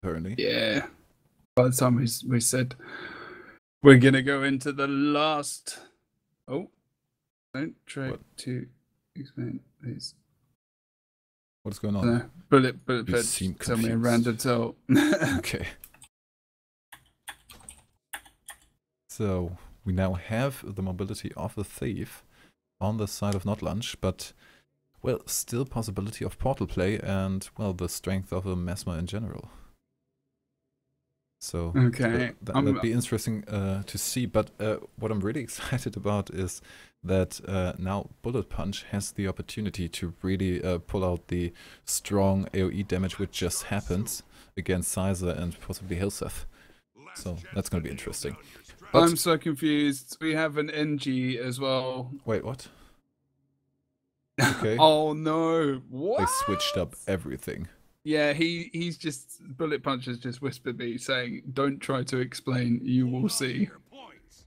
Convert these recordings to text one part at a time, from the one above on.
apparently. Yeah. By the time we said we're gonna go into the last. Oh, don't try to explain this. What's going on? Bullet You seem tell me a confused. random tell. Okay. So we now have the mobility of the thief on the side of Not Lunch, but well, still possibility of portal play and well, the strength of a Mesmer in general. So okay, that'd be interesting to see. But what I'm really excited about is that now Bullet Punch has the opportunity to really pull out the strong AoE damage which just happens against Sizer and possibly Hilseth. So that's going to be interesting. But I'm so confused. We have an NG as well. Wait, what? Okay. Oh no! What? They switched up everything. Yeah, he's just Bullet Punch has just whispered me saying, "Don't try to explain. You will see."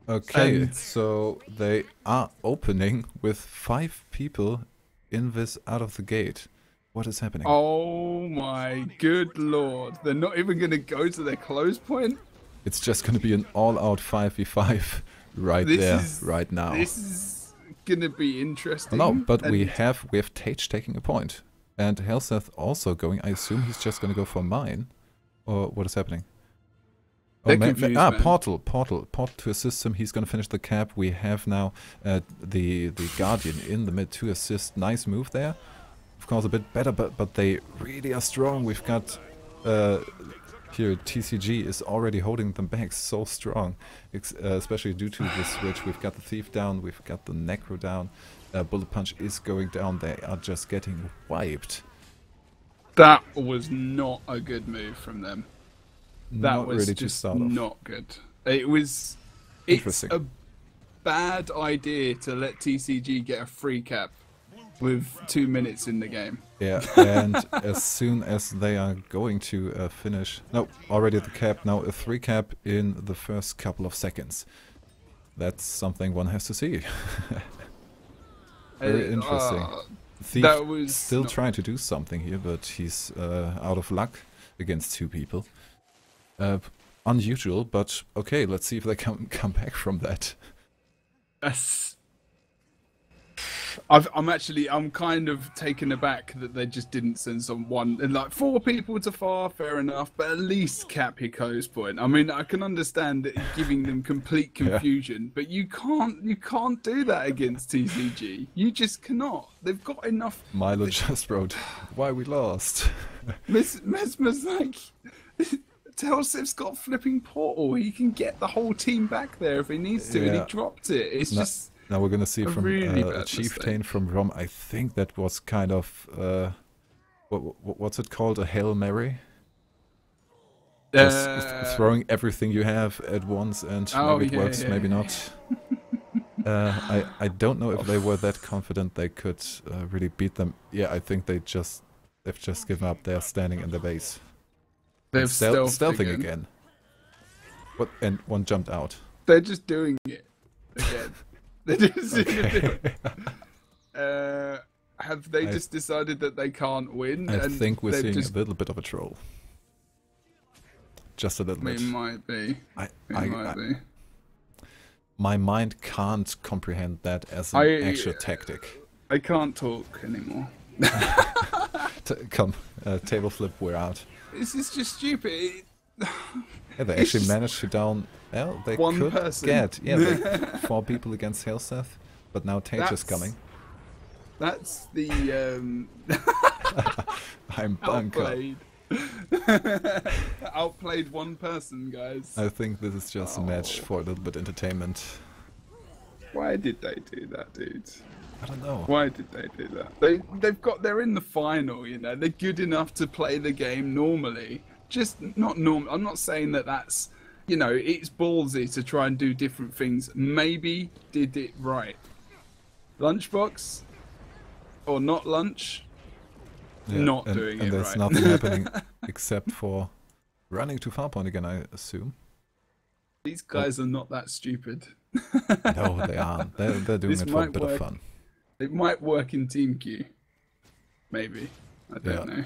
Okay, so they are opening with 5 people in this out of the gate. What is happening? Oh my good lord! They're not even going to go to their close point. It's just going to be an all-out 5v5 right now. This is going to be interesting. No, but we have Tage taking a point. And Helseth also going, I assume he's just going to go for mine. Or what is happening? Oh, portal to assist him. He's going to finish the cap. We have now the Guardian in the mid to assist. Nice move there. Of course, a bit better, but they really are strong. We've got here TCG is already holding them back so strong, especially due to the switch. We've got the Thief down. We've got the Necro down. Bullet Punch is going down. They are just getting wiped. That was not a good move from them. That not was really just to not good. It's a bad idea to let TCG get a free cap with 2 minutes in the game. Yeah, and as soon as they are going to finish... No, already at the cap, now a 3 cap in the first couple of seconds. That's something one has to see. Very interesting. Thief was still trying to do something here, but he's out of luck against 2 people. Unusual, but okay, let's see if they can come back from that. I'm kind of taken aback that they just didn't send someone and like 4 people to far, fair enough, but at least cap your close point. I mean, I can understand it giving them complete confusion, but you can't do that against TCG. You just cannot. They've got enough. Milo just wrote, "Why we lost." Mesmer's like, Telsif's got flipping portal. He can get the whole team back there if he needs to, and he dropped it. It's just. Now we're gonna see from really Chieftain from Rom. I think that was kind of what's it called? A Hail Mary? Just throwing everything you have at once, and maybe it works, maybe not. I don't know if they were that confident they could really beat them. Yeah, I think they've just given up. They're standing in the base. They're stealthing again. What? And one jumped out. They're just doing it again. Have they just decided that they can't win? I think we're seeing a little bit of a troll. Just a little bit. It might be. It might be. My mind can't comprehend that as an actual tactic. I can't talk anymore. Come, table flip, we're out. This is just stupid. Yeah, they actually managed to down. Well, they could get 4 people against Helseth, but now Tage is coming. That's the I'm bunker. Outplayed 1 person, guys. I think this is just a match for a little bit entertainment. Why did they do that, dude? I don't know. Why did they do that? They're in the final, you know. They're good enough to play the game normally. Just not normal. I'm not saying that that's, you know, it's ballsy to try and do different things. Maybe did it right. Lunchbox or Not Lunch, not doing it right. And there's nothing happening except for running to far point again, I assume. These guys are not that stupid. No, they aren't. They're doing it for a bit of fun. It might work in Team Q. Maybe. I don't know.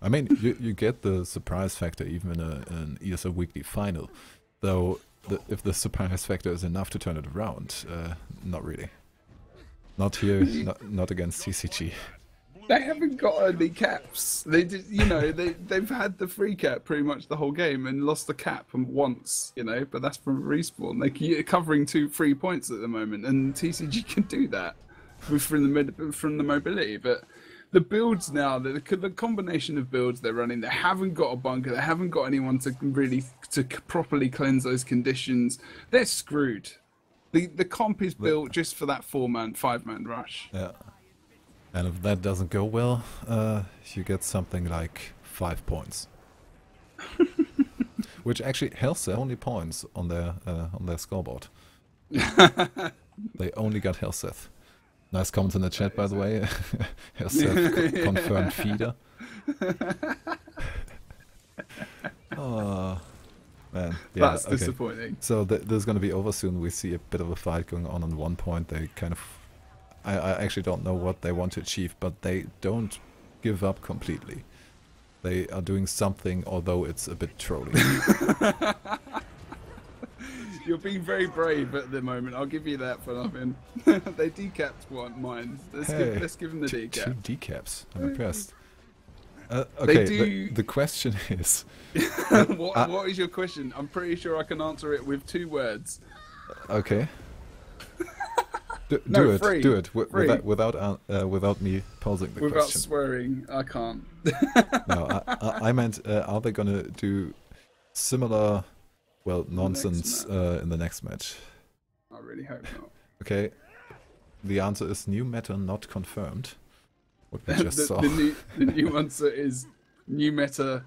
I mean, you get the surprise factor even in an ESL weekly final, though if the surprise factor is enough to turn it around, not really. Not here, not against TCG. They haven't got early caps. They did, you know, they've had the free cap pretty much the whole game and lost the cap once, you know. But that's from respawn. They're covering 2-3 points at the moment, and TCG can do that from the mobility. But the builds now, the combination of builds they're running, they haven't got a bunker, they haven't got anyone to properly cleanse those conditions. They're screwed. The comp is built just for that 4-man, 5-man rush. Yeah. And if that doesn't go well, you get something like 5 points. Which actually helps their only points on their scoreboard. They only got Helseth. Nice comment in the chat, by the way. Helseth confirmed feeder. Oh, man. Yeah, that's disappointing. So this is going to be over soon. We see a bit of a fight going on 1 point. They kind of... I actually don't know what they want to achieve, but they don't give up completely. They are doing something, although it's a bit trolling. You're being very brave at the moment. I'll give you that for nothing. They decapped mine. Let's give them the decap. 2 decaps. I'm impressed. Okay, the question is... what is your question? I'm pretty sure I can answer it with 2 words. Okay. Do it without me posing the question. Without swearing, I can't. No, I meant, are they gonna do similar, well, nonsense in the next match? I really hope not. Okay, the answer is new meta not confirmed. What we just saw. The new answer is new meta.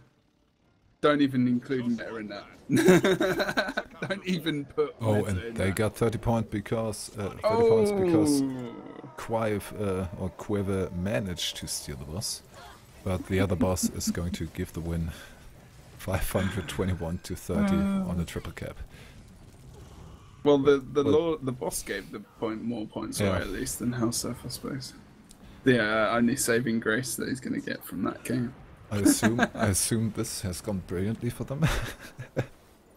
Don't even include meta in that. Don't even put. Oh, and they got 30 points because Quiver managed to steal the boss, but the other boss is going to give the win, 521 to 30 on a triple cap. Well, the boss gave the more points away at least than Helseth, I suppose. The only saving grace that he's going to get from that game. I assume this has gone brilliantly for them.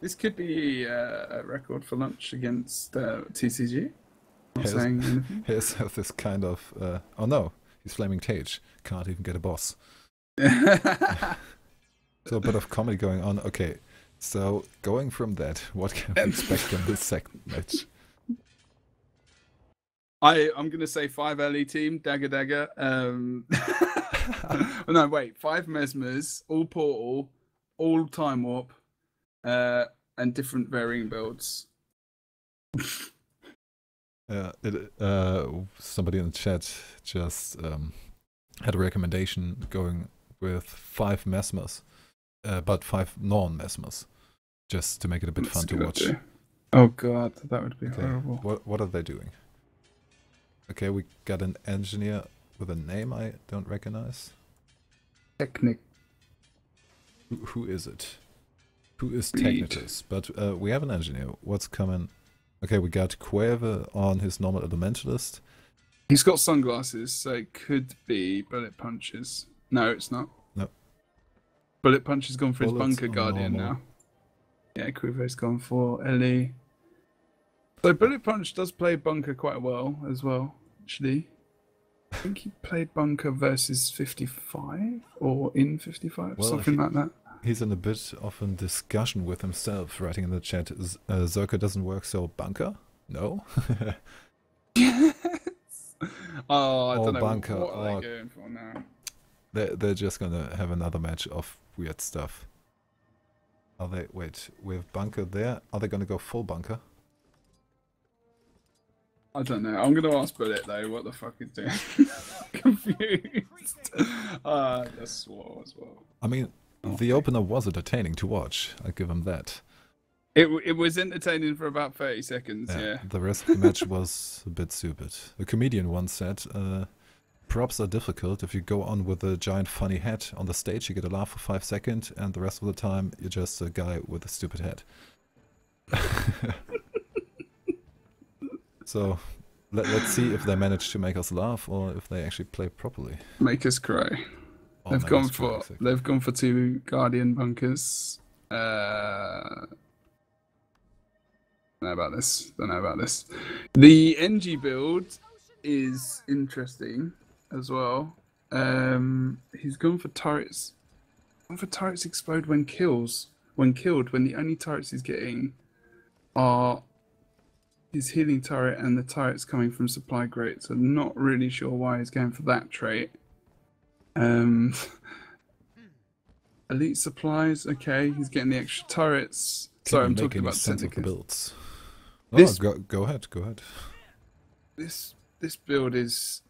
This could be a record for lunch against TCG. Here's this kind of... oh no, he's flaming Tage. Can't even get a boss. So a bit of comedy going on. Okay, so going from that, what can we expect from this second match? I'm going to say 5 LE team, Dagger. No, wait, 5 Mesmers, all Portal, all Time Warp, and different varying builds. Somebody in the chat just had a recommendation going with 5 Mesmers, but 5 non-Mesmers, just to make it a bit fun to watch. Idea. Oh god, that would be horrible. What are they doing? Okay, we got an engineer with a name I don't recognize. Technic. Who is it? Who is Technitus? But we have an engineer. What's coming? Okay, we got Quaver on his normal elementalist. He's got sunglasses, so it could be Bullet Punches. No, it's not. No. Bullet Punch has gone for his Bunker Guardian now. Yeah, Quaver's gone for Ellie. So Bullet Punch does play Bunker quite well as well, actually. I think he played Bunker versus 55 or in 55, something like that. He's in a bit of a discussion with himself, writing in the chat, Zerker doesn't work, so Bunker? No? Yes! Oh, I don't know. Bunker. What are they going for now? They're just gonna have another match of weird stuff. Are they... Wait, we have Bunker there. Are they gonna go full Bunker? I don't know. I'm going to ask Bullet, though. What the fuck is doing? Confused. That's swore as well. I mean, the opener was entertaining to watch. I'll give him that. It was entertaining for about 30 seconds, yeah. The rest of the match was a bit stupid. A comedian once said, props are difficult. If you go on with a giant funny head on the stage, you get a laugh for 5 seconds, and the rest of the time, you're just a guy with a stupid head. So, let's see if they manage to make us laugh or if they actually play properly. Make us cry. Oh, they've that gone was pretty for sick. they've gone for 2 Guardian bunkers. Don't know about this. Don't know about this. The NG build is interesting as well. He's gone for turrets. Gone for turrets explode when killed. When the only turrets he's getting are his healing turret and the turrets coming from supply crates. I'm not really sure why he's going for that trait. Elite supplies, okay, he's getting the extra turrets. Sorry, I'm talking about sense of the builds. This, go ahead. This build is,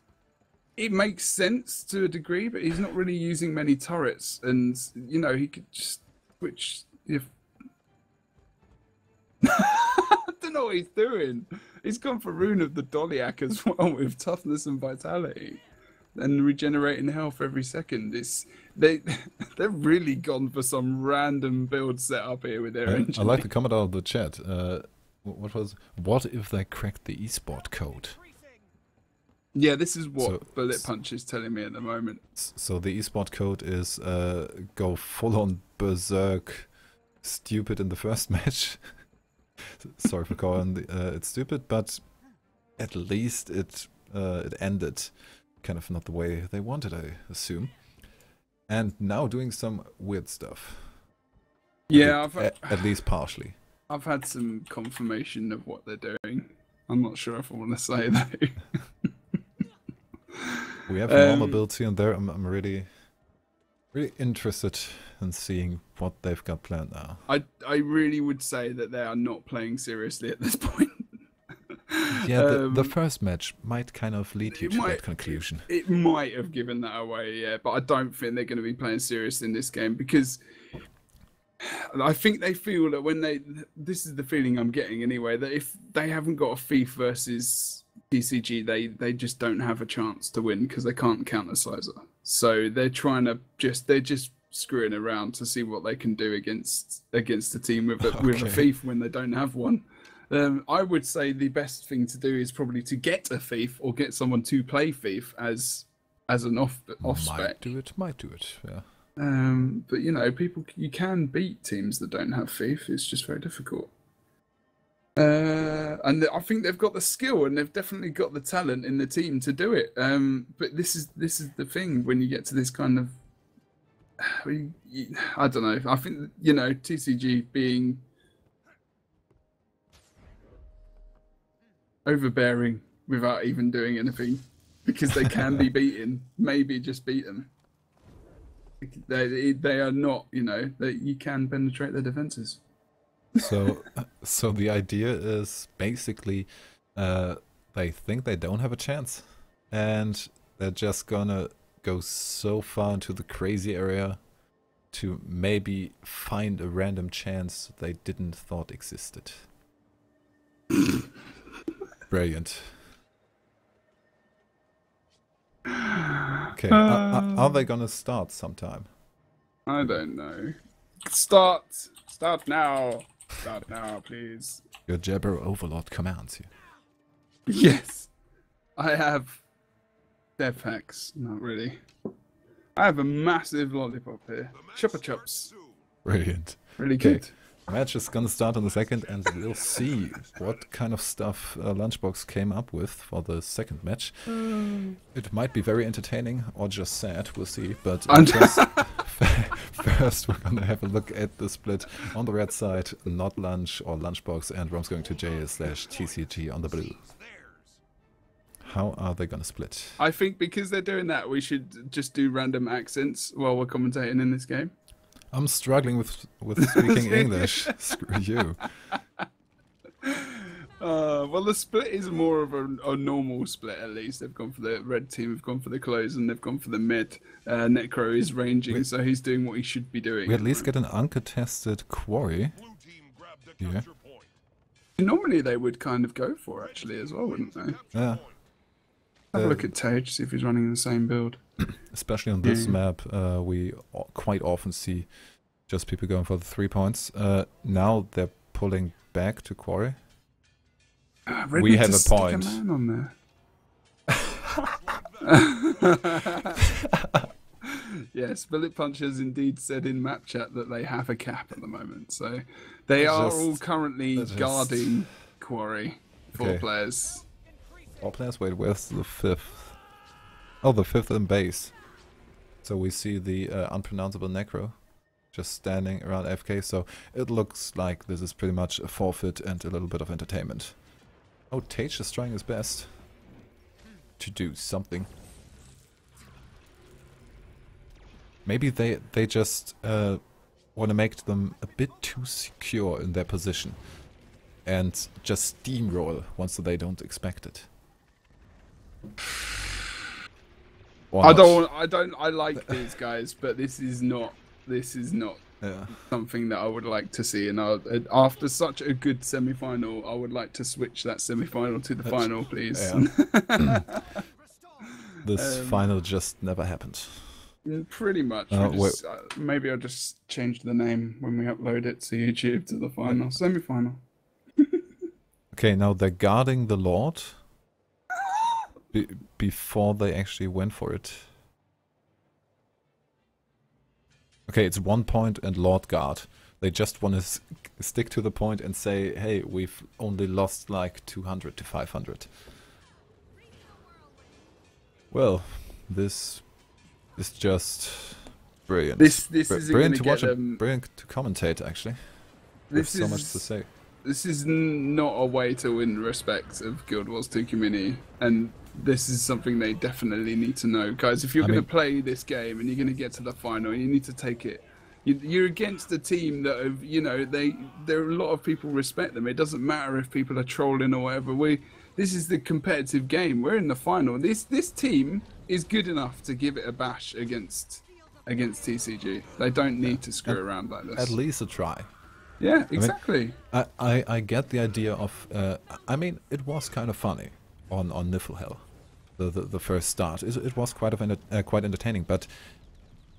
it makes sense to a degree, but he's not really using many turrets, and you know he could just switch if. I don't know what he's doing. He's gone for Rune of the Doliac as well with toughness and vitality, and regenerating health every second. They've really gone for some random build setup here with their engine. I like the comment out of the chat. What if they cracked the esport code? Yeah, this is what Bullet Punch is telling me at the moment. So the esport code is go full on berserk, stupid in the first match. Sorry for calling it stupid, but at least it ended kind of not the way they wanted, I assume. And now doing some weird stuff. Yeah, at least partially. I've had some confirmation of what they're doing. I'm not sure if I want to say though. We have normal builds here and there. I'm really interested in seeing what they've got planned now. I really would say that they are not playing seriously at this point. Yeah, the first match might kind of lead you to that conclusion. It might have given that away, yeah, but I don't think they're going to be playing seriously in this game because I think they feel that this is the feeling I'm getting anyway, that if they haven't got a Thief versus TCG, they just don't have a chance to win because they can't counter Sizer. So they're just screwing around to see what they can do against a team with a Thief when they don't have one. I would say the best thing to do is probably to get a Thief or get someone to play Thief as an off spec. Might do it, yeah. But you know, you can beat teams that don't have Thief. It's just very difficult. And I think they've got the skill and they've definitely got the talent in the team to do it. But this is the thing when you get to this kind of, I don't know. I think TCG being overbearing without even doing anything because they can be beaten. Maybe just beat them. They are not, that you can penetrate their defenses. So the idea is basically they think they don't have a chance and they're just gonna go so far into the crazy area to maybe find a random chance they didn't thought existed. Brilliant. Okay, are they gonna start sometime? I don't know. Start now. Start now, please. Your Jebro Overlord commands you. Yes. I have dev hacks. Not really. I have a massive lollipop here. Chupa chups. Brilliant. Really good. Okay. Match is gonna start in a second and we'll see what kind of stuff Lunchbox came up with for the second match. It might be very entertaining or just sad, we'll see. But first we're gonna have a look at the split on the red side, Not Lunch or Lunchbox, and Rom's going to J/TCG on the blue. How are they gonna split? I think because they're doing that, we should just do random accents while we're commentating in this game. I'm struggling with speaking English. Screw you. Well, the split is more of a normal split, at least. They've gone for the red team, have gone for the close, and they've gone for the mid. Necro is ranging, so he's doing what he should be doing. We at least get an uncontested quarry here. Normally they would kind of go for, actually, as well, wouldn't they? Yeah. Have a look at Tage, see if he's running the same build. Especially on this map, we quite often see just people going for the 3 points. Now they're pulling back to quarry. We have a point. A man on there. Yes, Bullet Punch has indeed said in map chat that they have a cap at the moment. So they are all currently guarding Quarry. 4 players. 4 players? Wait, where's the 5th? Oh, the 5th in base. So we see the unpronounceable Necro just standing around AFK. So it looks like this is pretty much a forfeit and a little bit of entertainment. Oh, Tage is trying his best to do something. Maybe they just want to make them a bit too secure in their position and just steamroll once they don't expect it. I like these guys, but this is not something that I would like to see. And after such a good semi-final, I would like to switch that semi-final to the final, please. Yeah. This final just never happened. Pretty much. Maybe I'll just change the name when we upload it to YouTube to the final, semi-final. Okay, now they're guarding the Lord before they actually went for it. Okay, it's 1 point and Lord guard. They just want to stick to the point and say, hey, we've only lost like 200 to 500. Well, this is just brilliant. This is brilliant to watch and brilliant to commentate, actually. There's so much to say. This is not a way to win respect of Guild Wars 2 community, and this is something they definitely need to know. Guys, if you're going to play this game and you're going to get to the final, you need to take it. You're against a team that have, you know, there are a lot of people respect them. It doesn't matter if people are trolling or whatever. This is the competitive game. We're in the final. This team is good enough to give it a bash against TCG. They don't need to screw around like this. At least a try. Yeah, exactly. I get the idea of. I mean, it was kind of funny on Niflhel, the first start. It was quite entertaining, but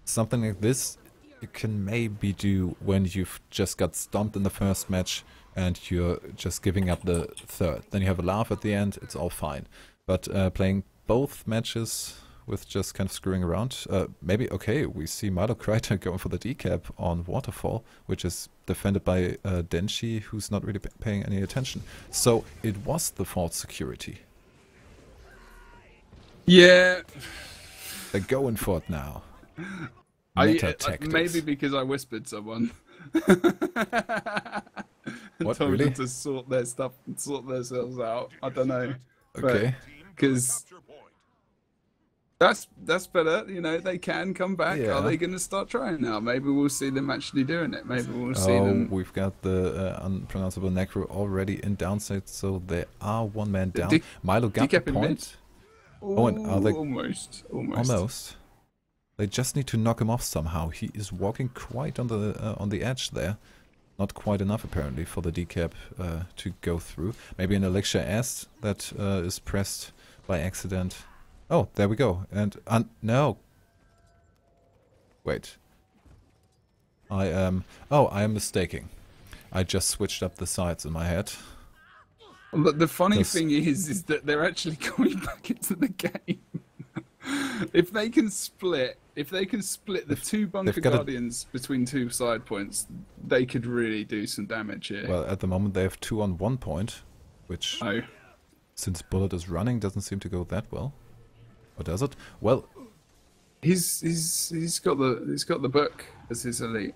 something like this you can maybe do when you've just got stomped in the first match and you're just giving up the third. Then you have a laugh at the end. It's all fine. But playing both matches with just kind of screwing around, maybe, okay, we see Milo Kreiter going for the decap on Waterfall, which is defended by Denshi, who's not really paying any attention. So it was the false security. Yeah. They're going for it now. Maybe because I whispered someone. What, told really? them to sort their stuff and sort themselves out. I don't know. Okay. Because that's better. You know, they can come back. Yeah. Are they going to start trying now? Maybe we'll see them actually doing it. Maybe we'll see them. We've got the unpronounceable Necro already in downside, so they are 1 man down. Milo got the point. Oh, and are they almost? They just need to knock him off somehow. He is walking quite on the edge there. Not quite enough apparently for the decap to go through. Maybe an Elixir S that is pressed by accident. Oh, there we go. And no. Wait. I am mistaking. I just switched up the sides in my head. But the funny thing is that they're actually going back into the game. If they can split the 2 bunker guardians between 2 side points, they could really do some damage here. Well, at the moment they have 2 on 1 point, which since Bullet is running doesn't seem to go that well. Or does it? Well, he's got the book as his elite.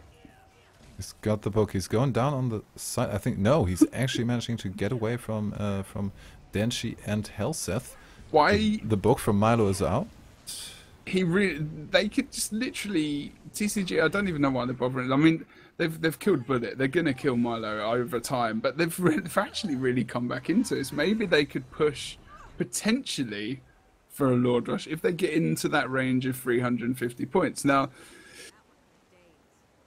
He's got the book. He's going down on the side. I think no, he's actually managing to get away from Denshi and Helseth. Why the book from Milo is out? They could just literally TCG. I don't even know why they're bothering. I mean, they've killed Bullet. They're gonna kill Milo over time, but they've actually really come back into it. So maybe they could push potentially for a Lord Rush if they get into that range of 350 points. Now,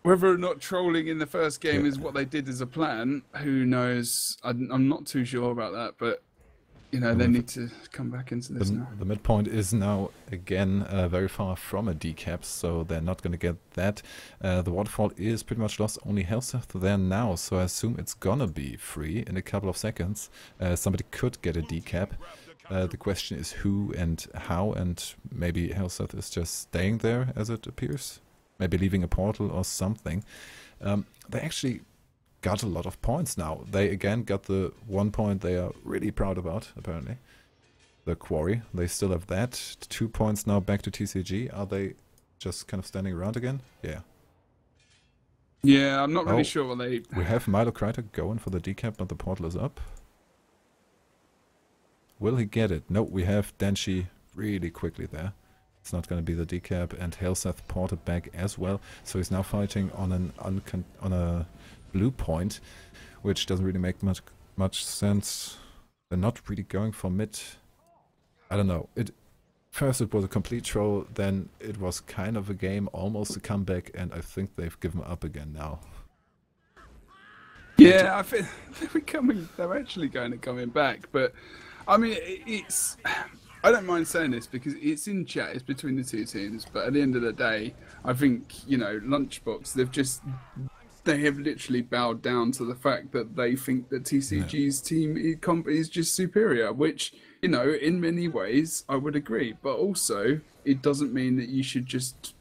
whether or not trolling in the first game is what they did as a plan, who knows? I'm not too sure about that, but you know, they need to come back into this now. The midpoint is now, again, very far from a decap, so they're not going to get that. The waterfall is pretty much lost. Only Helseth there now, so I assume it's going to be free in a couple of seconds. Somebody could get a decap. The question is who and how, and maybe Helseth is just staying there as it appears. Maybe leaving a portal or something. They actually got a lot of points now. They again got the 1 point they are really proud about, apparently. The quarry. They still have that. 2 points now back to TCG. Are they just kind of standing around again? Yeah. Yeah, I'm not really sure what they... We have Milo Kreiter going for the decap, but the portal is up. Will he get it? No, we have Denshi really quickly there. It's not going to be the decap, and Helseth ported back as well. So he's now fighting on a blue point, which doesn't really make much sense. They're not really going for mid. I don't know. First it was a complete troll, then it was kind of a game, almost a comeback, and I think they've given up again now. Yeah, I think they're actually coming back, but I mean, I don't mind saying this because it's in chat, it's between the two teams, but at the end of the day, I think, you know, Lunchbox, they have literally bowed down to the fact that they think that TCG's team is just superior, which, you know, in many ways, I would agree. But also, it doesn't mean that you should just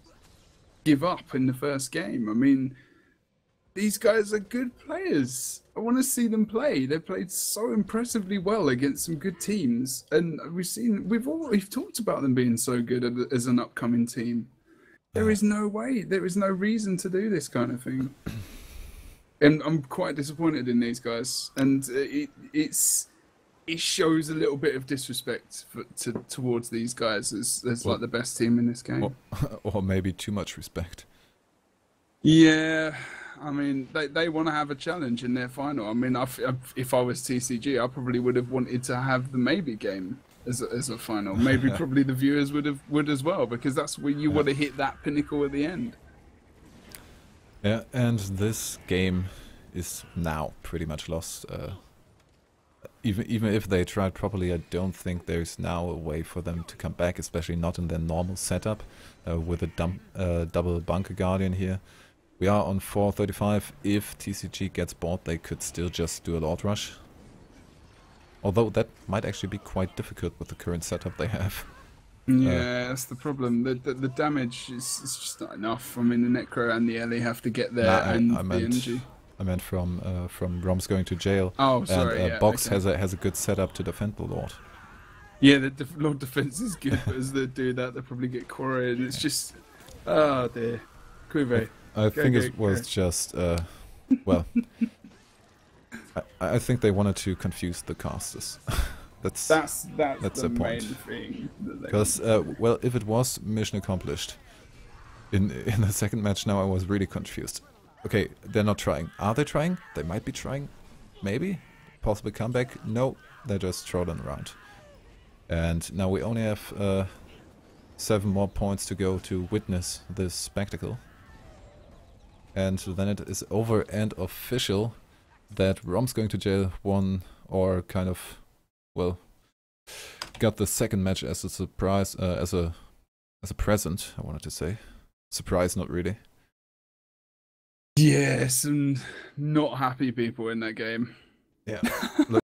give up in the first game. I mean, these guys are good players. I want to see them play. They've played so impressively well against some good teams, and we've talked about them being so good as an upcoming team. There is no way, there is no reason to do this kind of thing. And I'm quite disappointed in these guys. And it shows a little bit of disrespect towards these guys as like the best team in this game. Or maybe too much respect. Yeah, I mean, they want to have a challenge in their final. I mean, if I was TCG, I probably would have wanted to have the maybe game as a final. Maybe probably the viewers would as well, because that's where you want to hit that pinnacle at the end. Yeah, and this game is now pretty much lost. Even if they tried properly, I don't think there's now a way for them to come back, especially not in their normal setup with a double Bunker Guardian here. We are on 435. If TCG gets bored, they could still just do a Lord Rush. Although that might actually be quite difficult with the current setup they have. Yeah, that's the problem. The damage is just not enough. I mean, the Necro and the Ellie have to get there, and the energy. I meant from Roms going to jail. Oh, sorry. And yeah, Box okay. has a good setup to defend the Lord. Yeah, the Lord defense is good, but as they do that, they probably get quarried, and it's just, oh dear, Quive. I think it was just well. I think they wanted to confuse the casters. That's the main point. thing. Because well, if it was mission accomplished, in the second match now I was really confused. Okay, they're not trying. Are they trying? They might be trying. Maybe possible comeback. No, they're just trolling around. And now we only have 7 more points to go to witness this spectacle. And then it is over and official that Rom's going to jail won, or kind of, well, got the second match as a surprise, as a present, I wanted to say. Surprise, not really. Yeah, some not happy people in that game. Yeah. Look,